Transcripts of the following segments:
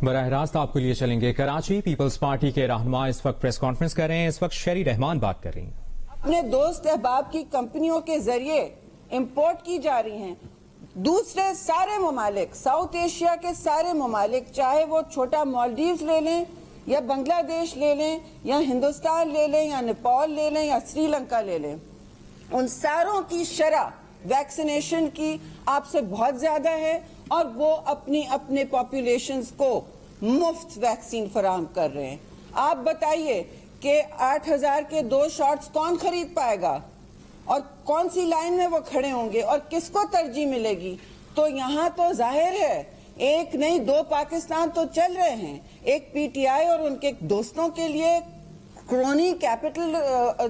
براہ راست آپ کے لیے چلیں گے کراچی پیپلز پارٹی کے رہنما اس وقت پریس کانفرنس کر رہے ہیں. اس وقت شہری رحمان بات کر رہی ہیں. اپنے دوست احباب کی کمپنیوں کے ذریعے امپورٹ کی جا رہی ہیں. دوسرے سارے ممالک، ساؤتھ ایشیا کے سارے ممالک، چاہے وہ چھوٹا مالدیوز لے لیں یا بنگلہ دیش لے لیں یا ہندوستان لے لیں یا نیپال لے لیں یا سری لنکا لے لیں، ان ساروں کی شرح ویکسینیشن کی آپ سے بہت زیادہ ہے اور وہ اپنے پاپولیشنز کو مفت ویکسین فراہم کر رہے ہیں. آپ بتائیے کہ 8,000 کے 2 شاٹس کون خرید پائے گا اور کون سی لائن میں وہ کھڑے ہوں گے اور کس کو ترجیح ملے گی؟ تو یہاں تو ظاہر ہے ایک نہیں 2 پاکستان تو چل رہے ہیں. ایک پی ٹی آئی اور ان کے دوستوں کے لیے کرونی کیپٹل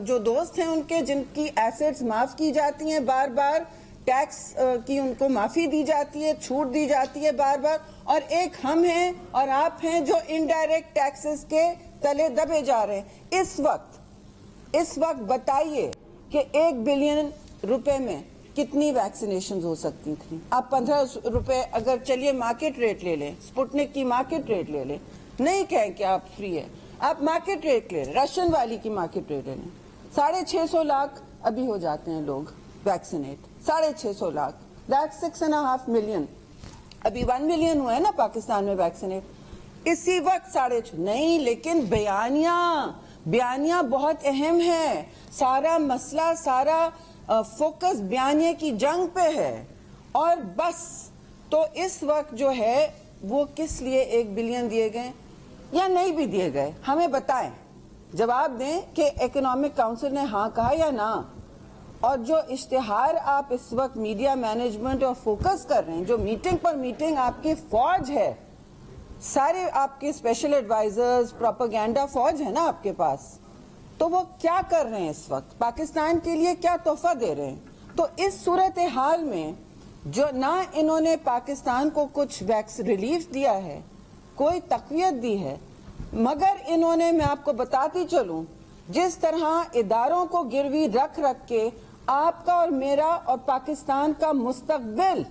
جو دوست ہیں ان کے، جن کی ایسٹس معاف کی جاتی ہیں بار بار، ٹیکس کی ان کو معافی دی جاتی ہے، چھوٹ دی جاتی ہے بار بار، اور ایک ہم ہیں اور آپ ہیں جو انڈائریکٹ ٹیکسز کے تلے دبے جا رہے ہیں. اس وقت بتائیے کہ 1 بلین روپے میں کتنی ویکسینیشنز ہو سکتی تھیں؟ آپ 15 روپے اگر چلیے مارکیٹ ریٹ لے لیں، سپوٹنک کی مارکیٹ ریٹ لے لیں، نہیں کہیں کہ آپ فری ہے، آپ مارکیٹ ریٹ لے لیں، رشین والی کی مارکیٹ ریٹ لے لیں. 650 لاکھ ابھی ہو جاتے ہیں لوگ ویکسینیٹ، 650 لاکھ، دیٹس 6.5 ملین. ابھی 1 ملین ہوا ہے نا پاکستان میں ویکسینیٹ. اسی وقت 6.5 نہیں، لیکن بیانیاں بہت اہم ہے. سارا مسئلہ، سارا فوکس بیانیے کی جنگ پہ ہے. اور بس تو اس وقت جو ہے وہ کس لیے 1 بلین دیے گئے یا نہیں بھی دیے گئے، ہمیں بتائیں، جواب دیں کہ اکنامک کاؤنسل نے ہاں کہا یا نہ. اور جو اشتہار آپ اس وقت میڈیا مینجمنٹ اور فوکس کر رہے ہیں، جو میٹنگ پر میٹنگ آپ کی فوج ہے، سارے آپ کے اسپیشل ایڈوائزرز، پروپیگنڈا فوج ہے نا آپ کے پاس، تو وہ کیا کر رہے ہیں اس وقت؟ پاکستان کے لیے کیا تحفہ دے رہے ہیں؟ تو اس صورتحال میں جو نہ انہوں نے پاکستان کو کچھ ریلیف دیا ہے، کوئی تقویت دی ہے، مگر انہوں نے، میں آپ کو بتاتی چلوں، جس طرح اداروں کو گروی رکھ کے آپ کا اور میرا اور پاکستان کا مستقبل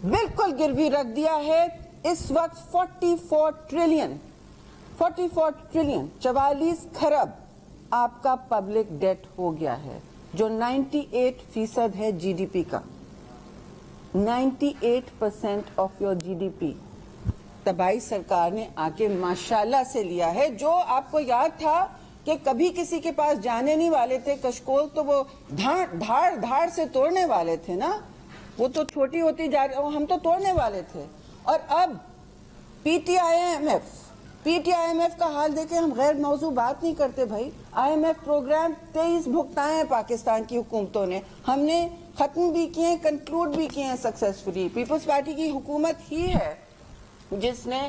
بالکل گروی رکھ دیا ہے. اس وقت 44 ٹریلین 44 کھرب آپ کا پبلک ڈیٹ ہو گیا ہے، جو 98% ہے جی ڈی پی کا. 98% of your G D P تباہی سرکار نے آ کے ماشاءاللہ سے لیا ہے. جو آپ کو یاد تھا کہ کبھی کسی کے پاس جانے نہیں والے تھے کشکول، تو وہ دھاڑ سے توڑنے والے تھے نا، وہ تو چھوٹی ہوتی جا رہی، ہم تو توڑنے والے تھے. اور اب P T I M F کا حال دیکھیں. ہم غیر موضوع بات نہیں کرتے بھائی. آئی ایم ایف پروگرام 23 بھگتائے ہیں پاکستان کی حکومتوں نے، ہم نے ختم بھی کیے، کنکلوڈ بھی کیے ہیں سکسیسفلی. پیپلز پارٹی کی حکومت ہی ہے جس نے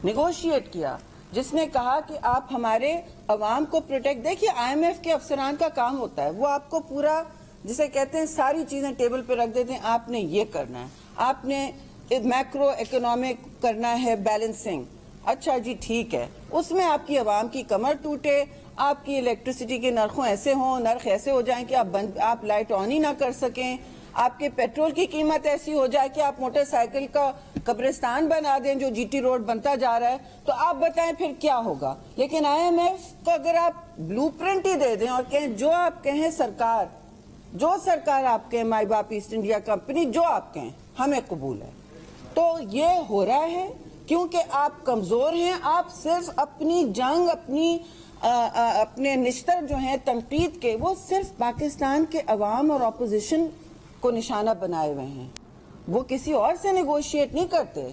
نیگوشیٹ کیا، جس نے کہا کہ آپ ہمارے عوام کو پروٹیکٹ. دیکھیے آئی ایم ایف کے افسران کا کام ہوتا ہے، وہ آپ کو پورا جسے کہتے ہیں ساری چیزیں ٹیبل پہ رکھ دیتے ہیں، آپ نے یہ کرنا ہے، آپ نے میکرو اکنامک کرنا ہے، بیلنسنگ. اچھا جی ٹھیک ہے، اس میں آپ کی عوام کی کمر ٹوٹے، آپ کی الیکٹریسٹی کے نرخوں ایسے ہوں، نرخ ایسے ہو جائیں کہ آپ لائٹ آن ہی نہ کر سکیں، آپ کے پیٹرول کی قیمت ایسی ہو جائے کہ آپ موٹر سائیکل کا قبرستان بنا دیں جو جی ٹی روڈ بنتا جا رہا ہے، تو آپ بتائیں پھر کیا ہوگا. لیکن آئی ایم ایف کو اگر آپ بلو پرنٹ ہی دے دیں اور کہیں جو آپ کہیں سرکار آپ کہیں، مائی باپ ایسٹ انڈیا کمپنی، جو آپ کہیں ہمیں قبول ہے. تو یہ ہو رہا ہے کیونکہ آپ کمزور ہیں. آپ صرف اپنی جنگ، اپنے نشتر جو ہیں تنقید کے، وہ صرف پاکستان کے عوام اور اپوزیشن کو نشانہ بنائے ہوئے ہیں. وہ کسی اور سے نیگوشیٹ نہیں کرتے.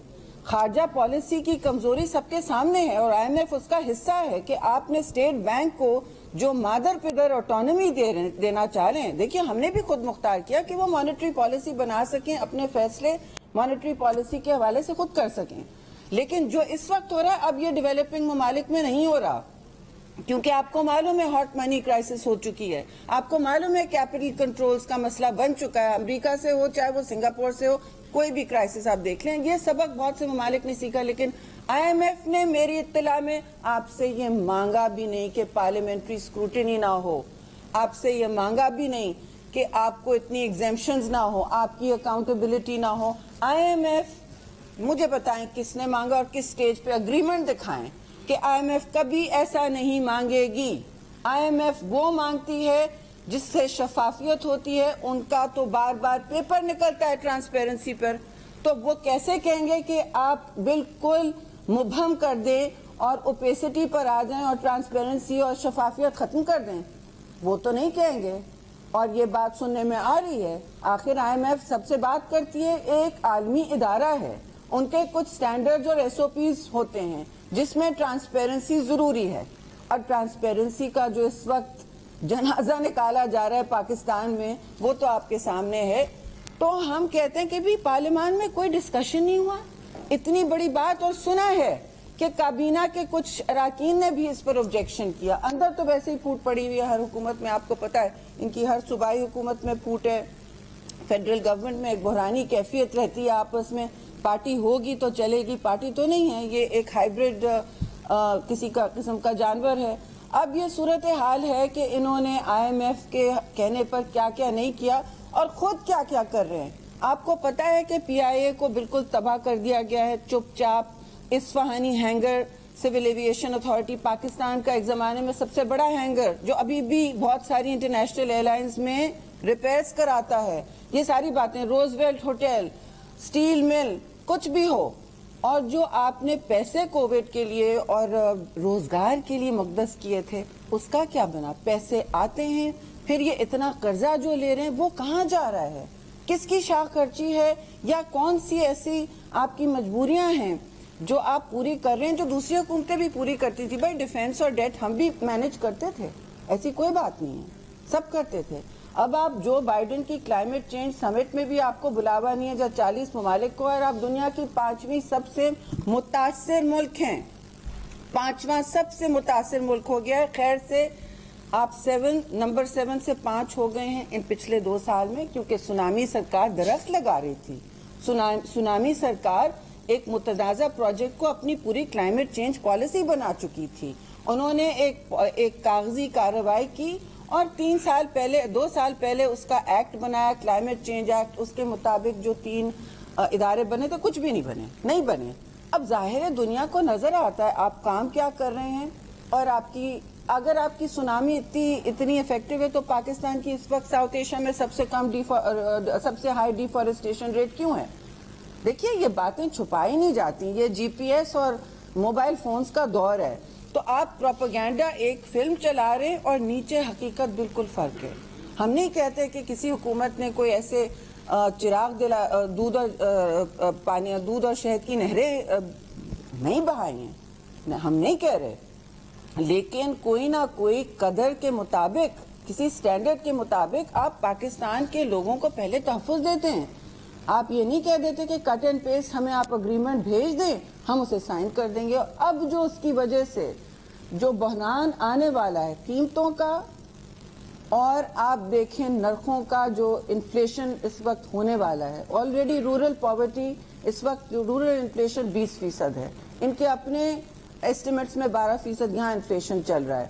خارجہ پالیسی کی کمزوری سب کے سامنے ہے اور آئی ایم ایف اس کا حصہ ہے کہ آپ نے اسٹیٹ بینک کو جو مادر پدر آٹونومی دینا چاہ رہے ہیں. دیکھیے ہم نے بھی خود مختار کیا کہ وہ مانیٹری پالیسی بنا سکیں، اپنے فیصلے مانیٹری پالیسی کے حوالے سے خود کر سکیں. لیکن جو اس وقت ہو رہا ہے اب یہ ڈیولپنگ ممالک میں نہیں ہو رہا، کیونکہ آپ کو معلوم ہے ہاٹ منی کرائسس ہو چکی ہے، آپ کو معلوم ہے کیپٹل کنٹرولز کا مسئلہ بن چکا ہے. امریکہ سے ہو چاہے وہ سنگاپور سے ہو، کوئی بھی کرائسس آپ دیکھ لیں، یہ سبق بہت سے ممالک نے سیکھا. لیکن آئی ایم ایف نے میری اطلاع میں آپ سے یہ مانگا بھی نہیں کہ پارلیمنٹری اسکروٹنی نہ ہو، آپ سے یہ مانگا بھی نہیں کہ آپ کو اتنی ایگزیمپشنز نہ ہو، آپ کی اکاؤنٹیبلٹی نہ ہو. آئی ایم ایف مجھے بتائیں کس نے مانگا اور کس سٹیج پہ اگریمنٹ دکھائیں کہ IMF کبھی ایسا نہیں مانگے گی. IMF وہ مانگتی ہے جس سے شفافیت ہوتی ہے. ان کا تو بار بار پیپر نکلتا ہے ٹرانسپیرنسی پر, تو وہ کیسے کہیں گے کہ آپ بالکل مبہم کر دیں اور اوپیسٹی پر آ جائیں اور ٹرانسپیرنسی اور شفافیت ختم کر دیں؟ وہ تو نہیں کہیں گے. اور یہ بات سننے میں آ رہی ہے. آخر IMF سب سے بات کرتی ہے, ایک عالمی ادارہ ہے, ان کے کچھ سٹینڈرڈز اور SOPs ہوتے ہیں جس میں ٹرانسپیرنسی ضروری ہے. اور ٹرانسپیرنسی کا جو اس وقت جنازہ نکالا جا رہا ہے پاکستان میں, وہ تو آپ کے سامنے ہے. تو ہم کہتے ہیں کہ بھی پارلیمان میں کوئی ڈسکشن نہیں ہوا, اتنی بڑی بات, اور سنا ہے کہ کابینہ کے کچھ اراکین نے بھی اس پر آبجیکشن کیا. اندر تو ویسے ہی پھوٹ پڑی ہوئی ہے ہر حکومت میں, آپ کو پتا ہے ان کی ہر صوبائی حکومت میں پھوٹ ہے. فیڈرل گورنمنٹ میں ایک بحرانی کیفیت رہتی ہے آپس میں, پارٹی ہوگی تو چلے گی, پارٹی تو نہیں ہے, یہ ایک ہائیبرڈ کسی کا قسم کا جانور ہے. اب یہ صورتحال ہے کہ انہوں نے IMF کے کہنے پر کیا کیا نہیں کیا اور خود کیا کیا کر رہے ہیں. آپ کو پتا ہے کہ PIA کو بالکل تباہ کر دیا گیا ہے چپ چاپ. Ispahani hangar civil aviation authority Pakistan کا ایک زمانے میں سب سے بڑا ہینگر, جو ابھی بھی بہت ساری انٹرنیشنل ایئر لائنز میں ریپیئرز کراتا ہے. یہ ساری باتیں, روزویلٹ ہوٹل, سٹیل مل, کچھ بھی ہو, اور جو آپ نے پیسے کووڈ کے لیے اور روزگار کے لیے مقدس کیے تھے, اس کا کیا بنا؟ پیسے آتے ہیں, پھر یہ اتنا قرضہ جو لے رہے ہیں وہ کہاں جا رہا ہے؟ کس کی شاخ خرچی ہے, یا کون سی ایسی آپ کی مجبوریاں ہیں جو آپ پوری کر رہے ہیں جو دوسری حکومتیں بھی پوری کرتی تھی؟ بھائی ڈیفینس اور ڈیٹ ہم بھی مینج کرتے تھے, ایسی کوئی بات نہیں ہے, سب کرتے تھے. اب آپ جو بائیڈن کی کلائمیٹ چینج سمٹ میں بھی آپ کو بلاوا نہیں ہے جب 40 ممالک کو, اور آپ دنیا کی 5ویں سب سے متاثر ملک ہیں, 5واں سب سے متاثر ملک ہو گیا ہے. خیر سے آپ نمبر 7 سے 5 ہو گئے ہیں ان پچھلے 2 سال میں, کیونکہ سونامی سرکار درخت لگا رہی تھی. سونامی سرکار ایک متنازع پروجیکٹ کو اپنی پوری کلائمیٹ چینج پالیسی بنا چکی تھی. انہوں نے ایک کاغذی کارروائی کی اور 2 سال پہلے اس کا ایکٹ بنایا, کلائمیٹ چینج ایکٹ. اس کے مطابق جو 3 ادارے بنے تو کچھ بھی نہیں بنے. اب ظاہر ہے دنیا کو نظر آتا ہے آپ کام کیا کر رہے ہیں, اور اگر آپ کی سونامی اتنی افیکٹو ہے تو پاکستان کی اس وقت ساؤتھ ایشیا میں سب سے ہائی ڈیفارسٹیشن ریٹ کیوں ہے؟ دیکھیے یہ باتیں چھپائی نہیں جاتی, یہ GPS اور موبائل فونز کا دور ہے. تو آپ پروپیگنڈا ایک فلم چلا رہے اور نیچے حقیقت بالکل فرق ہے. ہم نہیں کہتے کہ کسی حکومت نے کوئی ایسے دودھ اور شہد کی نہریں نہیں بہائی ہیں, ہم نہیں کہہ رہے, لیکن کوئی نہ کوئی قدر کے مطابق, کسی سٹینڈرڈ کے مطابق آپ پاکستان کے لوگوں کو پہلے تحفظ دیتے ہیں. آپ یہ نہیں کہہ دیتے کہ کٹ اینڈ پیسٹ ہمیں آپ اگریمنٹ بھیج دیں, ہم اسے سائن کر دیں گے. اب جو اس کی وجہ سے جو بحران آنے والا ہے قیمتوں کا, اور آپ دیکھیں نرخوں کا جو انفلیشن اس وقت ہونے والا ہے, آلریڈی رورل پاورٹی اس وقت رورل انفلیشن 20% ہے, ان کے اپنے ایسٹیمیٹس میں 12% یہاں انفلیشن چل رہا ہے.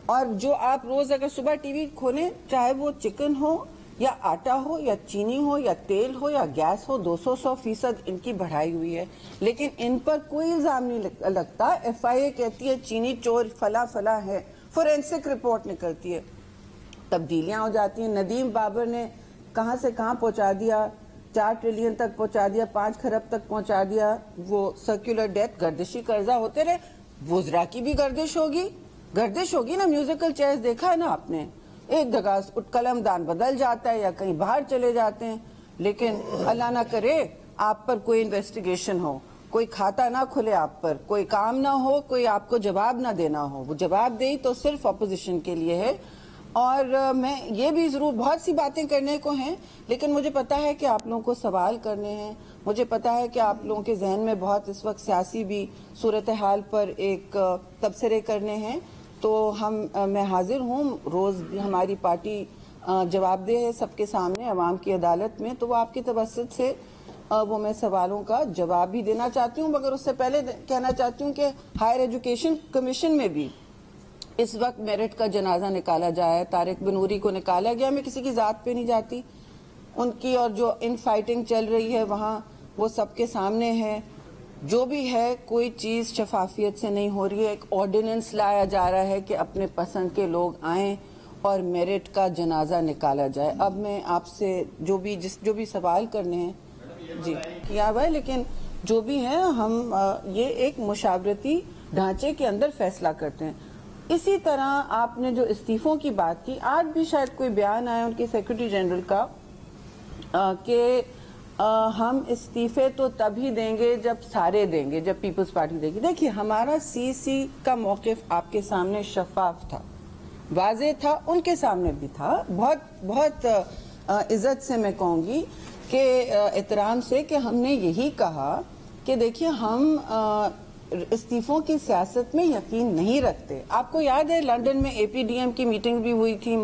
اور جو آپ روز اگر صبح ٹی وی کھولیں, چاہے وہ چکن ہو یا آٹا ہو یا چینی ہو یا تیل ہو یا گیس ہو, 200% ان کی بڑھائی ہوئی ہے, لیکن ان پر کوئی الزام نہیں لگتا. FIA کہتی ہے چینی چور فلا ہے, فورینسک رپورٹ نکلتی ہے, تبدیلیاں ہو جاتی ہیں. ندیم بابر نے کہاں سے کہاں پہنچا دیا, 4 ٹریلین تک پہنچا دیا, 5 خرب تک پہنچا دیا. وہ سرکولر ڈیٹ, گردشی قرضہ ہوتے رہے. وزراء کی بھی گردش ہوگی نا, میوزیکل چیئرز دیکھا ہے نا آپ نے, ایک جگہ قلم دان بدل جاتا ہے یا کہیں باہر چلے جاتے ہیں. لیکن اللہ نہ کرے آپ پر کوئی انویسٹیگیشن ہو, کوئی کھاتا نہ کھلے آپ پر, کوئی کام نہ ہو, کوئی آپ کو جواب نہ دینا ہو. وہ جواب دہی تو صرف اپوزیشن کے لیے ہے. اور میں یہ بھی ضرور, بہت سی باتیں کرنے کو ہیں, لیکن مجھے پتا ہے کہ آپ لوگوں کو سوال کرنے ہیں, مجھے پتا ہے کہ آپ لوگوں کے ذہن میں بہت اس وقت سیاسی بھی صورتحال پر ایک تبصرے کرنے ہیں. تو میں حاضر ہوں, روز ہماری پارٹی جواب دہ ہے سب کے سامنے عوام کی عدالت میں, تو وہ آپ کی توسط سے وہ میں سوالوں کا جواب بھی دینا چاہتی ہوں. مگر اس سے پہلے کہنا چاہتی ہوں کہ ہائر ایجوکیشن کمیشن میں بھی اس وقت میرٹ کا جنازہ نکالا جائے. طارق بنوری کو نکالا گیا, میں کسی کی ذات پہ نہیں جاتی, ان کی اور جو ان فائٹنگ چل رہی ہے وہاں وہ سب کے سامنے ہے. جو بھی ہے کوئی چیز شفافیت سے نہیں ہو رہی ہے. ایک آرڈیننس لایا جا رہا ہے کہ اپنے پسند کے لوگ آئیں اور میرٹ کا جنازہ نکالا جائے. اب میں آپ سے جو بھی سوال کرنے ہیں جی کیا ہوا ہے، لیکن جو بھی ہے ہم یہ ایک مشاورتی ڈھانچے کے اندر فیصلہ کرتے ہیں. اسی طرح آپ نے جو استعفوں کی بات کی، آج بھی شاید کوئی بیان آیا ان کے سیکرٹری جنرل کا کہ ہم استعفے تو تب ہی دیں گے جب سارے دیں گے، جب پیپلز پارٹی دے گی. دیکھیے ہمارا سی کا موقف آپ کے سامنے شفاف تھا، واضح تھا، ان کے سامنے بھی تھا. بہت عزت سے میں کہوں گی کہ احترام سے کہ ہم نے یہی کہا کہ دیکھیے ہم استعفوں کی سیاست میں یقین نہیں رکھتے. آپ کو یاد ہے لنڈن میں اے پی ڈی ایم کی میٹنگ بھی ہوئی تھی،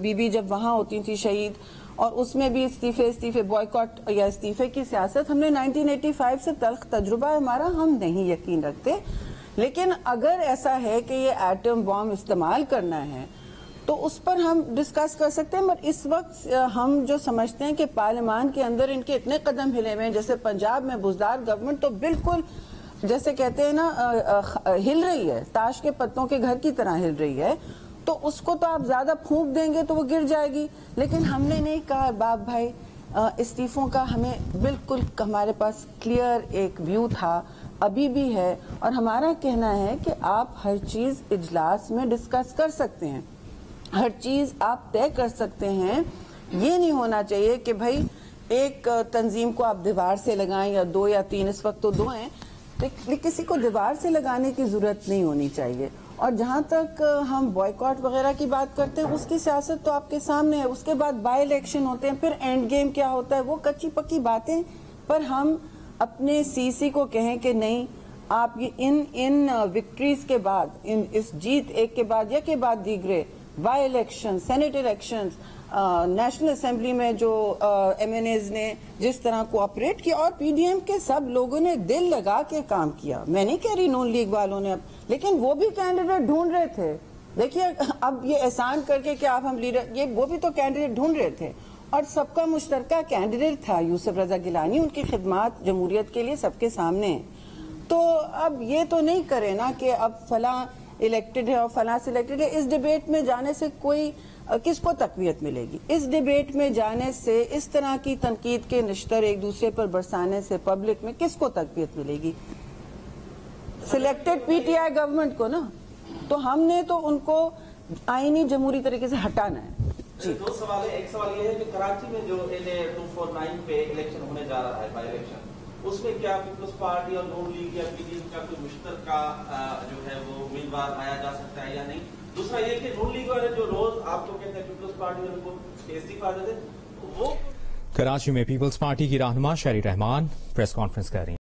بی بی جب وہاں ہوتی تھی شہید، اور اس میں بھی استعفے بوائیکاٹ یا استعفے کی سیاست ہم نے 1985 سے تلخ تجربہ ہے ہمارا، ہم نہیں یقین رکھتے. لیکن اگر ایسا ہے کہ یہ ایٹم بام استعمال کرنا ہے تو اس پر ہم ڈسکس کر سکتے ہیں. مگر اس وقت ہم جو سمجھتے ہیں کہ پارلیمان کے اندر ان کے اتنے قدم ہلے ہوئے ہیں، جیسے پنجاب میں بزدار گورنمنٹ تو بالکل جیسے کہتے ہیں نا ہل رہی ہے، تاش کے پتوں کے گھر کی طرح ہل رہی ہے، تو اس کو تو آپ زیادہ پھونک دیں گے تو وہ گر جائے گی. لیکن ہم نے نہیں کہا باپ بھائی استعفوں کا، ہمیں بالکل ہمارے پاس کلیئر ایک ویو تھا، ابھی بھی ہے، اور ہمارا کہنا ہے کہ آپ ہر چیز اجلاس میں ڈسکس کر سکتے ہیں، ہر چیز آپ طے کر سکتے ہیں. یہ نہیں ہونا چاہیے کہ بھائی ایک تنظیم کو آپ دیوار سے لگائیں یا 2 یا 3، اس وقت تو 2 ہیں، کسی کو دیوار سے لگانے کی ضرورت نہیں ہونی چاہیے. اور جہاں تک ہم بوائیکاٹ وغیرہ کی بات کرتے ہیں اس کی سیاست تو آپ کے سامنے ہے. اس کے بعد بائی الیکشن ہوتے ہیں، پھر اینڈ گیم کیا ہوتا ہے، وہ کچی پکی باتیں. پر ہم اپنے سی کو کہیں کہ نہیں، آپ یہ ان وکٹریز کے بعد، اس جیت ایک کے بعد یا کے بعد دیگرے by election, senate elections, national assembly میں جو ایم این ایز نے جس طرح کوآپریٹ کیا، اور پی ڈی ایم کے سب لوگوں نے دل لگا کے کام کیا. میں نہیں کہہ رہی نون لیگ والوں نے، لیکن وہ بھی کینڈیڈیٹ ڈھونڈ رہے تھے. دیکھیے اب یہ احسان کر کے کہ آپ ہم لیڈر، وہ بھی تو کینڈیڈیٹ ڈھونڈ رہے تھے، اور سب کا مشترکہ کینڈیڈیٹ تھا یوسف رضا گیلانی. ان کی خدمات جمہوریت کے لیے سب کے سامنے ہیں. تو اب یہ تو نہیں کرے نا کہ اب فلاں الیکٹڈ ہے اور فلاں سلیکٹڈ ہے. اس ڈیبیٹ میں جانے سے کوئی کس کو تقویت ملے گی؟ اس ڈیبیٹ میں جانے سے، اس طرح کی تنقید کے نشتر ایک دوسرے پر برسانے سے پبلک میں کس کو تقویت ملے گی؟ سلیکٹڈ پی ٹی آئی گورنمنٹ کو نا. تو ہم نے تو ان کو آئینی جمہوری طریقے سے ہٹانا ہے. جی 2 سوال ہے. ایک سوال یہ ہے کہ کراچی میں جو LA249 پہ الیکشن ہونے جا رہا ہے، بائی الیکشن، اس میں کیا پیپلز پارٹی اور نون لیگ یا پی ڈی ایم کا کوئی مشترکہ جو ہے وہ امیدوار آیا جا سکتا ہے یا نہیں؟ دوسرا یہ کہ نون لیگ والے جو روز آپ کو کہتے ہیں پیپلز پارٹی والے کو استعفا دے دیں، وہ کراچی میں پیپلز پارٹی کی رہنما شیری رحمان پریس کانفرنس کر رہی ہیں.